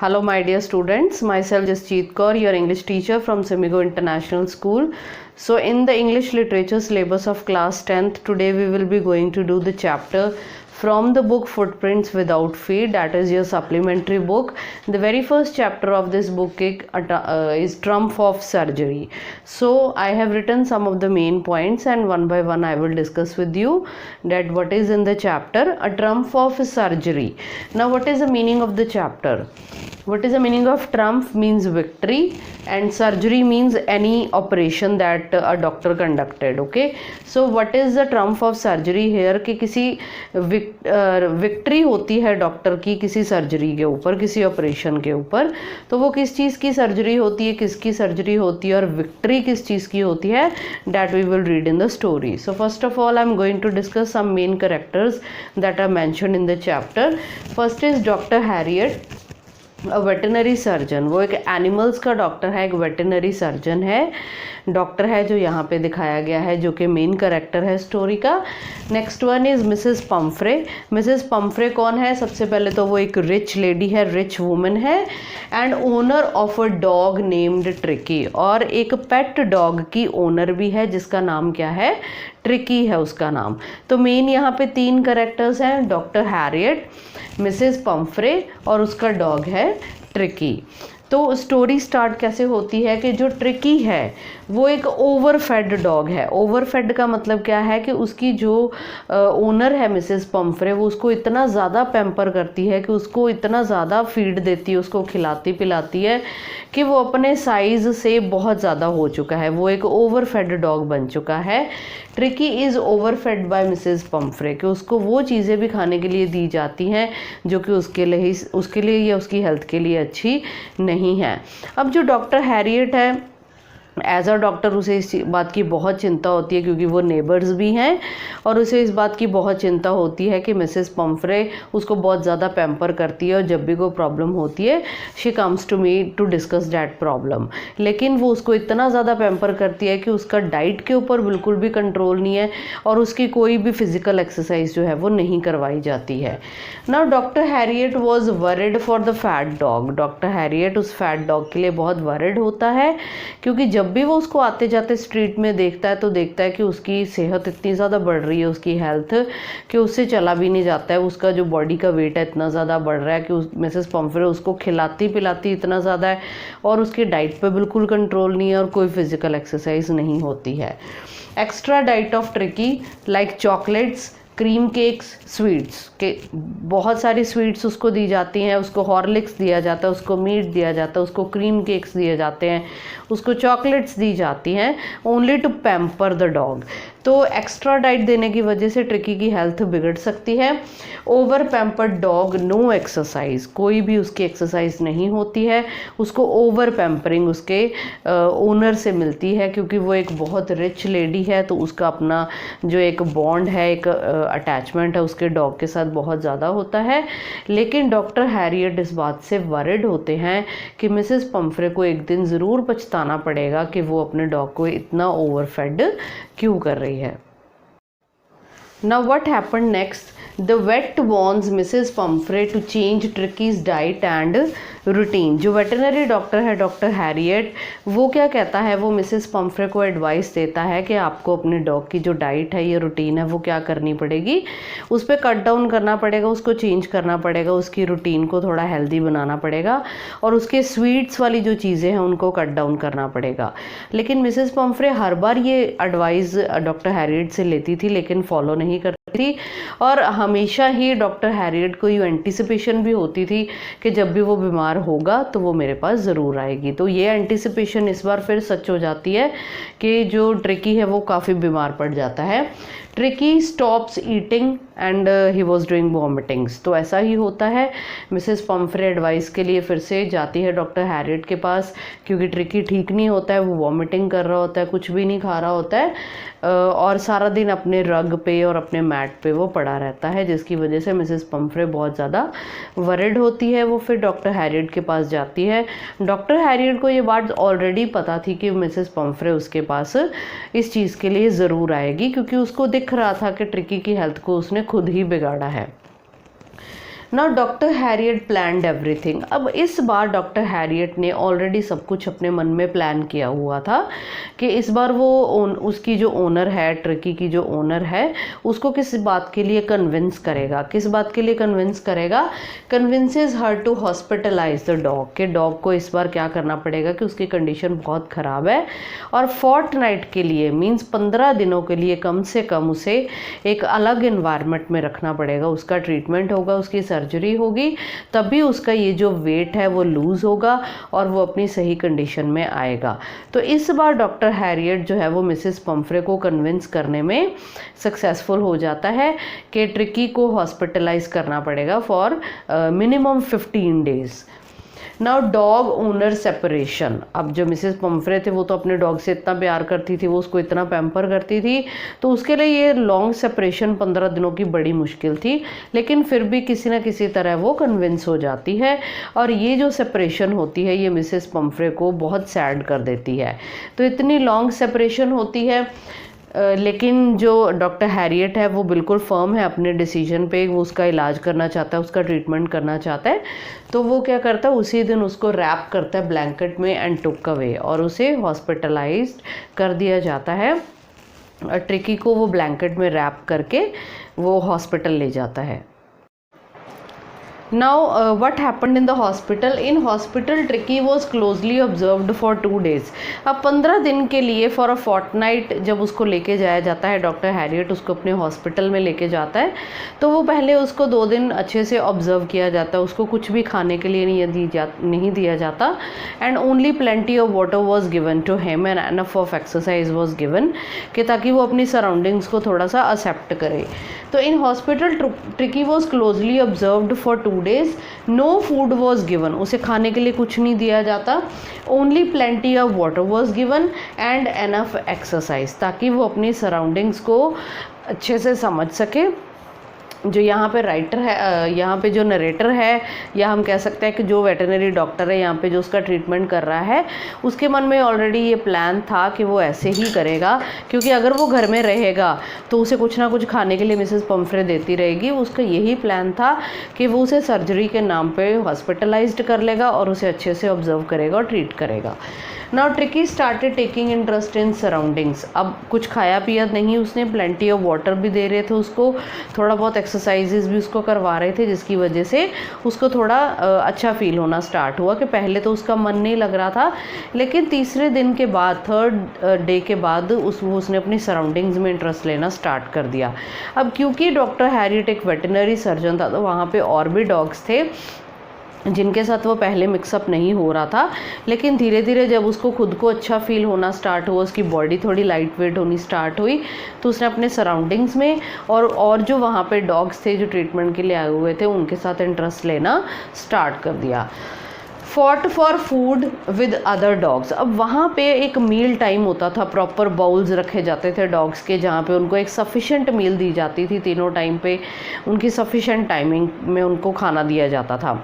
Hello my dear students, myself Jasjeet Kaur, your English teacher from Semigo International School. So in the English literature syllabus of class 10th, today we will be going to do the chapter from the book Footprints Without Feet, that is your supplementary book. The very first chapter of this book is Trump of Surgery. So I have written some of the main points and one by one I will discuss with you that what is in the chapter, a Trump of Surgery. Now what is the meaning of the chapter? What is the meaning of trump? Means victory, and surgery means any operation that a doctor conducted. Okay, so what is the trump of surgery here? कि किसी victory होती है doctor की किसी surgery के ऊपर, किसी operation के ऊपर, तो वो किस चीज़ की सर्जरी होती है, किसकी सर्जरी होती है और विक्ट्री किस चीज़ की होती है, that we will read in the story. So first of all I am going to discuss some main characters that are mentioned in the chapter. First is Dr. Harriet, veterinary surgeon. वो एक animals का doctor है, एक veterinary surgeon है, doctor है जो यहाँ पे दिखाया गया है, जो कि मेन कैरेक्टर है स्टोरी का. Next one is Mrs Pomfrey. Mrs Pomfrey कौन है? सबसे पहले तो वो एक रिच लेडी है, रिच वुमन है, and owner of a dog named tricky, और एक पेट डॉग की ओनर भी है जिसका नाम क्या है? ट्रिकी है उसका नाम. तो मेन यहाँ पे तीन कैरेक्टर्स हैं, डॉक्टर हैरियट, मिसेस पम्फ्रे और उसका डॉग है ट्रिकी. तो स्टोरी स्टार्ट कैसे होती है कि जो ट्रिकी है वो एक ओवरफेड डॉग है. ओवरफेड का मतलब क्या है कि उसकी जो ओनर है मिसेस पम्फ्रे, वो उसको इतना ज़्यादा पैम्पर करती है कि उसको इतना ज़्यादा फीड देती है, उसको खिलाती पिलाती है कि वो अपने साइज़ से बहुत ज़्यादा हो चुका है, वो एक ओवरफेड डॉग बन चुका है. Tricki is overfed by Mrs Pumphrey, कि उसको वो चीज़ें भी खाने के लिए दी जाती हैं जो कि उसके लिए या उसकी हेल्थ के लिए अच्छी नहीं है. अब जो डॉक्टर हैरियट है, एज अ डॉक्टर उसे इस बात की बहुत चिंता होती है, क्योंकि वो नेबर्स भी हैं, और उसे इस बात की बहुत चिंता होती है कि मिसेस पम्फ्रे उसको बहुत ज़्यादा पैम्पर करती है, और जब भी कोई प्रॉब्लम होती है she comes to me to discuss that problem. लेकिन वो उसको इतना ज़्यादा पैम्पर करती है कि उसका डाइट के ऊपर बिल्कुल भी कंट्रोल नहीं है, और उसकी कोई भी फिज़िकल एक्सरसाइज जो है वो नहीं करवाई जाती है. Now doctor Harriet was worried for the fat dog. Doctor Harriet उस फैट डॉग के लिए बहुत वरिड होता है, क्योंकि जब भी वो उसको आते जाते स्ट्रीट में देखता है तो देखता है कि उसकी सेहत इतनी ज़्यादा बढ़ रही है, उसकी हेल्थ, कि उससे चला भी नहीं जाता है. उसका जो बॉडी का वेट है इतना ज़्यादा बढ़ रहा है कि मिसेस पम्फ्रे उसको खिलाती पिलाती इतना ज़्यादा है, और उसके डाइट पे बिल्कुल कंट्रोल नहीं है, और कोई फिज़िकल एक्सरसाइज नहीं होती है. Extra diet of tricky like chocolates, cream cakes, sweets के बहुत सारी स्वीट्स उसको दी जाती हैं, उसको हॉर्लिक्स दिया जाता है, उसको मीट दिया जाता है, उसको क्रीम केक्स दिए जाते हैं, उसको चॉकलेट्स दी जाती हैं, only to pamper the dog. तो एक्स्ट्रा डाइट देने की वजह से ट्रिकी की हेल्थ बिगड़ सकती है. Over pampered dog, no exercise, कोई भी उसकी एक्सरसाइज नहीं होती है. उसको ओवर पैम्परिंग उसके ओनर से मिलती है, क्योंकि वो एक बहुत रिच लेडी है, तो उसका अपना जो एक बॉन्ड है, एक अटैचमेंट है उसके डॉग के साथ बहुत ज़्यादा होता है. लेकिन डॉक्टर हैरियट इस बात से वरिड होते हैं कि मिसेस पम्फ्रे को एक दिन ज़रूर पछताना पड़ेगा कि वो अपने डॉग को इतना ओवरफेड क्यों कर रही है. Now what happened next? The vet warns Mrs. Pumfrey to change Tricky's diet and routine. जो वेटरनरी डॉक्टर है डॉक्टर हैरियट, वो क्या कहता है, वो मिसेस पम्फ्रे को एडवाइस देता है कि आपको अपने डॉग की जो डाइट है, ये रूटीन है, वो क्या करनी पड़ेगी, उस पर कट डाउन करना पड़ेगा, उसको चेंज करना पड़ेगा, उसकी रूटीन को थोड़ा हेल्दी बनाना पड़ेगा, और उसके स्वीट्स वाली जो चीज़ें हैं उनको कट डाउन करना पड़ेगा. लेकिन मिसेस पम्फ्रे हर बार ये एडवाइस डॉक्टर हैरियट से लेती थी, लेकिन फॉलो नहीं करती थी, और हमेशा ही डॉक्टर हैरियट को ये एंटिसिपेशन भी होती थी कि जब भी वो बीमार होगा तो वो मेरे पास ज़रूर आएगी. तो ये एंटिसिपेशन इस बार फिर सच हो जाती है कि जो ट्रिकी है वो काफ़ी बीमार पड़ जाता है. Tricky stops eating and he was doing vomitings. तो ऐसा ही होता है. मिसेस पम्फ्रे एडवाइस के लिए फिर से जाती है डॉक्टर हैरियट के पास, क्योंकि ट्रिकी ठीक नहीं होता है, वो वॉमिटिंग कर रहा होता है, कुछ भी नहीं खा रहा होता है, और सारा दिन अपने रग पे और अपने मैट पे वो पड़ा रहता है, जिसकी वजह से मिसेस पम्फ्रे बहुत ज़्यादा वरिड होती है. वो फिर डॉक्टर हैरियट के पास जाती है. डॉक्टर हैरियट को ये बात ऑलरेडी पता थी कि मिसेस पम्फ्रे उसके पास इस चीज़ के लिए ज़रूर आएगी, क्योंकि उसको दिख रहा था कि ट्रिकी की हेल्थ को उसने खुद ही बिगाड़ा है. Now doctor Harriet planned everything. अब इस बार डॉक्टर हैरियट ने ऑलरेडी सब कुछ अपने मन में प्लान किया हुआ था कि इस बार वो उसकी जो ओनर है, ट्रिकी की जो ओनर है, उसको किस बात के लिए कन्विंस करेगा, किस बात के लिए कन्विंस करेगा, convinces her to hospitalise the dog, के डॉग को इस बार क्या करना पड़ेगा कि उसकी कंडीशन बहुत ख़राब है और फोर्टनाइट के लिए मींस 15 दिनों के लिए कम से कम उसे एक अलग इन्वायरमेंट में रखना पड़ेगा। उसका ट्रीटमेंट होगा, उसकी सर्जरी होगी, तभी उसका ये जो वेट है वो लूज़ होगा और वो अपनी सही कंडीशन में आएगा। तो इस बार डॉक्टर हैरियट जो है वो मिसेस पम्फ्रे को कन्विंस करने में सक्सेसफुल हो जाता है कि ट्रिकी को हॉस्पिटलाइज करना पड़ेगा for minimum 15 days. Now dog owner separation. अब जो मिसेस पम्फ्रे थे वो तो अपने डॉग से इतना प्यार करती थी, वो उसको इतना पैम्पर करती थी, तो उसके लिए ये लॉन्ग सेपरेशन 15 दिनों की बड़ी मुश्किल थी, लेकिन फिर भी किसी न किसी तरह वो कन्विंस हो जाती है और ये जो सेपरेशन होती है ये मिसेस पम्फ्रे को बहुत सैड कर देती है। तो इतनी लॉन्ग सेपरेशन होती है, लेकिन जो डॉक्टर हैरियट है वो बिल्कुल फर्म है अपने डिसीजन पे, वो उसका इलाज करना चाहता है, उसका ट्रीटमेंट करना चाहता है। तो वो क्या करता है, उसी दिन उसको रैप करता है ब्लैंकेट में एंड टुक अवे, और उसे हॉस्पिटलाइज्ड कर दिया जाता है। ट्रिकी को वो ब्लैंकेट में रैप करके वो हॉस्पिटल ले जाता है। Now what happened in the hospital? In hospital Tricky was closely observed for 2 days. अब 15 दिन के लिए for a fortnight जब उसको लेके जाया जाता है, डॉक्टर हैरियट उसको अपने हॉस्पिटल में लेके जाता है, तो वो पहले उसको 2 दिन अच्छे से ऑब्जर्व किया जाता है, उसको कुछ भी खाने के लिए नहीं दिया जाता, and only plenty of water was given to him and enough of exercise was given, कि ताकि वो अपनी सराउंडिंग्स को थोड़ा सा एक्सेप्ट करे। तो in hospital Tricky was closely observed for 2 days, no food was given, उसे खाने के लिए कुछ नहीं दिया जाता, only plenty of water was given and enough exercise, ताकि वो अपनी सराउंडिंग्स को अच्छे से समझ सके। जो यहाँ पे राइटर है, यहाँ पे जो नरेटर है, या हम कह सकते हैं कि जो वेटरनरी डॉक्टर है यहाँ पे जो उसका ट्रीटमेंट कर रहा है, उसके मन में ऑलरेडी ये प्लान था कि वो ऐसे ही करेगा, क्योंकि अगर वो घर में रहेगा तो उसे कुछ ना कुछ खाने के लिए मिसेस पम्फ्रे देती रहेगी। उसका यही प्लान था कि वो उसे सर्जरी के नाम पे हॉस्पिटलाइज्ड कर लेगा और उसे अच्छे से ऑब्जर्व करेगा और ट्रीट करेगा। Now tricky started taking interest in surroundings. अब कुछ खाया पिया नहीं उसने, प्लेंटी ऑफ वाटर भी दे रहे थे उसको, थोड़ा बहुत एक्सरसाइजेज भी उसको करवा रहे थे, जिसकी वजह से उसको थोड़ा अच्छा फील होना स्टार्ट हुआ। कि पहले तो उसका मन नहीं लग रहा था, लेकिन तीसरे दिन के बाद, 3rd डे के बाद उसने अपनी सराउंडिंग्स में इंटरेस्ट लेना स्टार्ट कर दिया। अब क्योंकि डॉक्टर हैरियट एक वेटरनरी सर्जन था, तो वहाँ पे और भी डॉग्स थे जिनके साथ वो पहले मिक्सअप नहीं हो रहा था, लेकिन धीरे धीरे जब उसको खुद को अच्छा फील होना स्टार्ट हुआ, उसकी बॉडी थोड़ी लाइट वेट होनी स्टार्ट हुई, तो उसने अपने सराउंडिंग्स में और जो वहाँ पे डॉग्स थे जो ट्रीटमेंट के लिए आए हुए थे उनके साथ इंटरेस्ट लेना स्टार्ट कर दिया। Fought for food with other dogs. अब वहाँ पे एक मील टाइम होता था, प्रॉपर बाउल्स रखे जाते थे डॉग्स के, जहाँ पे उनको एक सफिशेंट मील दी जाती थी, तीनों टाइम पे उनकी सफिशेंट टाइमिंग में उनको खाना दिया जाता था।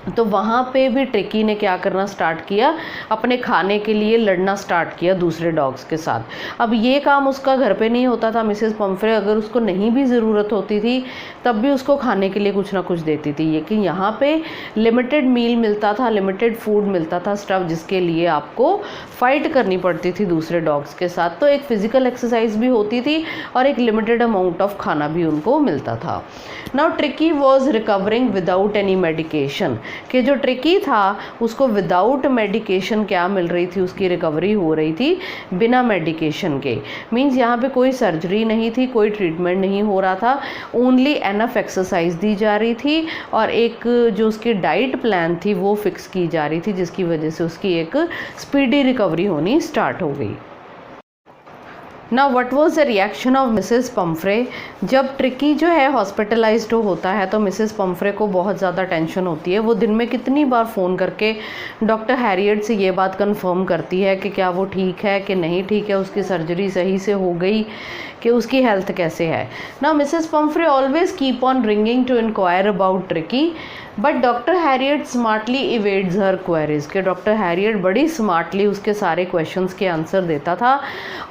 तो वहाँ पे भी ट्रिकी ने क्या करना स्टार्ट किया, अपने खाने के लिए लड़ना स्टार्ट किया दूसरे डॉग्स के साथ। अब ये काम उसका घर पे नहीं होता था, मिसेस पम्फ्रे अगर उसको नहीं भी ज़रूरत होती थी तब भी उसको खाने के लिए कुछ ना कुछ देती थी, लेकिन यहाँ पे लिमिटेड मील मिलता था, लिमिटेड फूड मिलता था स्टफ, जिसके लिए आपको फाइट करनी पड़ती थी दूसरे डॉग्स के साथ। तो एक फ़िज़िकल एक्सरसाइज भी होती थी और एक लिमिटेड अमाउंट ऑफ खाना भी उनको मिलता था। Now tricky was recovering without any medication, कि जो ट्रिकी था उसको विदाउट मेडिकेशन क्या मिल रही थी, उसकी रिकवरी हो रही थी बिना मेडिकेशन के। मींस यहाँ पे कोई सर्जरी नहीं थी, कोई ट्रीटमेंट नहीं हो रहा था, ओनली एनफ एक्सरसाइज दी जा रही थी और एक जो उसकी डाइट प्लान थी वो फिक्स की जा रही थी, जिसकी वजह से उसकी एक स्पीडी रिकवरी होनी स्टार्ट हो गई। Now what was the reaction of Mrs Pomfrey? जब ट्रिकी जो है हॉस्पिटलाइज्ड होता है तो मिसेस पम्फ्रे को बहुत ज़्यादा टेंशन होती है। वो दिन में कितनी बार फ़ोन करके डॉक्टर हैरियट से ये बात कंफर्म करती है कि क्या वो ठीक है कि नहीं ठीक है, उसकी सर्जरी सही से हो गई, कि उसकी हेल्थ कैसे है। Now Mrs Pumphrey always keep on ringing to enquire about Tricki. But doctor Herriot smartly evades her queries, कि डॉक्टर हैरियट बड़ी स्मार्टली उसके सारे क्वेश्चंस के आंसर देता था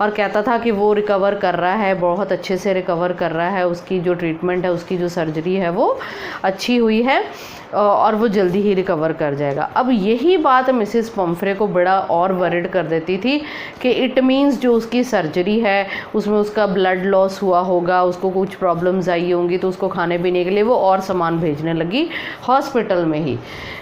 और कहता था कि वो रिकवर कर रहा है, बहुत अच्छे से रिकवर कर रहा है, उसकी जो ट्रीटमेंट है, उसकी जो सर्जरी है वो अच्छी हुई है और वो जल्दी ही रिकवर कर जाएगा। अब यही बात मिसेस पम्फ्रे को बड़ा और वरिड कर देती थी कि इट मीन्स जो उसकी सर्जरी है उसमें उसका ब्लड लॉस हुआ होगा, उसको कुछ प्रॉब्लम्स आई होंगी, तो उसको खाने पीने के लिए वो और सामान भेजने लगी हॉस्पिटल में ही।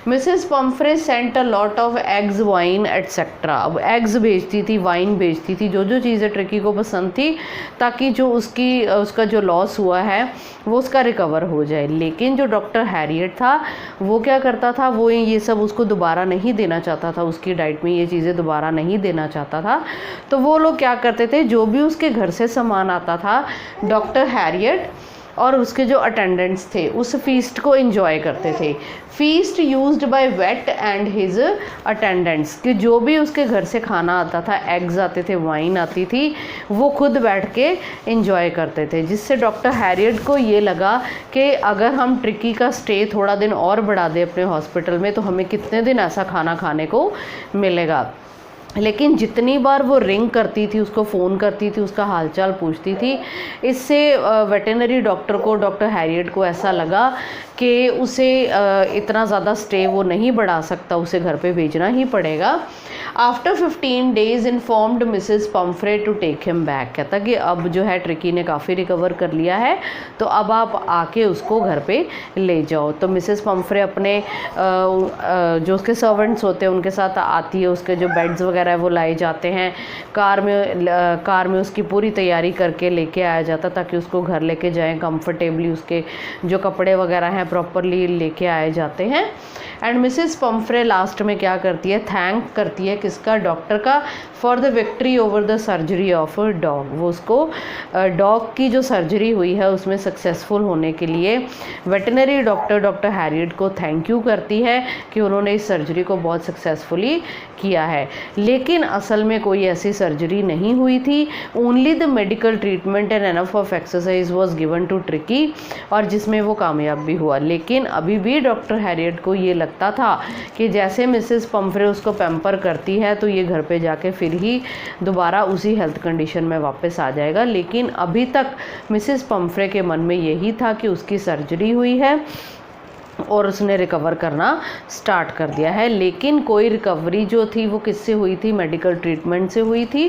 Mrs Pumphrey sent a lot of eggs, wine etcetera. अब एग्स भेजती थी, वाइन भेजती थी, जो जो चीज़ें ट्रिकी को पसंद थी, ताकि जो उसका जो लॉस हुआ है वो उसका रिकवर हो जाए। लेकिन जो डॉक्टर हैरियट था वो क्या करता था, वो ये सब उसको दोबारा नहीं देना चाहता था, उसकी डाइट में ये चीज़ें दोबारा नहीं देना चाहता था। तो वो लोग क्या करते थे, जो भी उसके घर से सामान आता था, डॉक्टर हैरियट और उसके जो अटेंडेंट्स थे उस फीस्ट को एंजॉय करते थे। Feast used by weight and his attendants, कि जो भी उसके घर से खाना आता था, एग्स आते थे, वाइन आती थी, वो खुद बैठ के एंजॉय करते थे। जिससे डॉक्टर हैरियट को ये लगा कि अगर हम ट्रिकी का स्टे थोड़ा दिन और बढ़ा दें अपने हॉस्पिटल में तो हमें कितने दिन ऐसा खाना खाने को मिलेगा। लेकिन जितनी बार वो रिंग करती थी, उसको फ़ोन करती थी, उसका हालचाल पूछती थी, इससे वेटेनरी डॉक्टर को, डॉक्टर हैरियट को ऐसा लगा कि उसे इतना ज़्यादा स्टे वो नहीं बढ़ा सकता, उसे घर पे भेजना ही पड़ेगा। After 15 days informed Mrs Pumphrey to take him back, कहता कि अब जो है ट्रिकी ने काफ़ी रिकवर कर लिया है, तो अब आप आके उसको घर पे ले जाओ। तो मिसेस पम्फ्रे अपने जो उसके सर्वेंट्स होते हैं उनके साथ आती है, उसके जो बेड्स वगैरह है वो लाए जाते हैं, कार में उसकी पूरी तैयारी करके लेके आया जाता ताकि उसको घर लेके जाएं कंफर्टेबली, उसके जो कपड़े वगैरह हैं प्रॉपरली लेके आए जाते हैं। एंड मिसेस पम्फ्रे लास्ट में क्या करती है, थैंक करती है किसका, डॉक्टर का, for the victory over the surgery of a dog. वो उसको डॉग की जो सर्जरी हुई है उसमें सक्सेसफुल होने के लिए वेटनरी डॉक्टर हैरियट को थैंक यू करती है कि उन्होंने इस सर्जरी को बहुत सक्सेसफुली किया है। लेकिन असल में कोई ऐसी सर्जरी नहीं हुई थी, only the medical treatment and enough of exercise was given to Tricky, और जिसमें वो कामयाब भी हुआ। लेकिन अभी भी डॉक्टर हैरियट को ये लगता था कि जैसे मिसेस पम्फ्रे उसको पैम्पर करती है तो ये घर पे जाके फिर ही दोबारा उसी हेल्थ कंडीशन में वापस आ जाएगा। लेकिन अभी तक मिसेस पम्फ्रे के मन में यही था कि उसकी सर्जरी हुई है और उसने रिकवर करना स्टार्ट कर दिया है। लेकिन कोई रिकवरी जो थी वो किससे हुई थी, मेडिकल ट्रीटमेंट से हुई थी,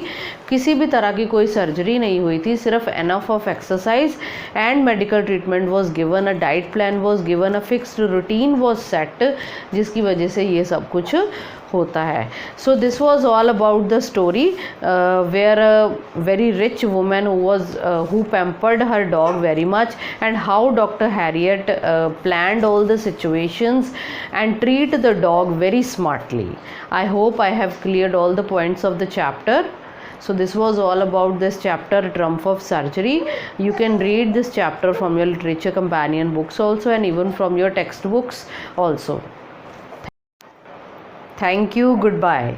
किसी भी तरह की कोई सर्जरी नहीं हुई थी, सिर्फ enough of exercise and medical treatment was given, a diet plan was given, a fixed routine was set, जिसकी वजह से ये सब कुछ होता है। So this was all about the story where a very rich women who pampered her dog very much, and how Dr. Harriet planned all the situations and treat the dog very smartly. I hope I have cleared all the points of the chapter. So this was all about this chapter, Trump of Surgery. You can read this chapter from your literature companion books also, and even from your textbooks also. Thank you. Goodbye.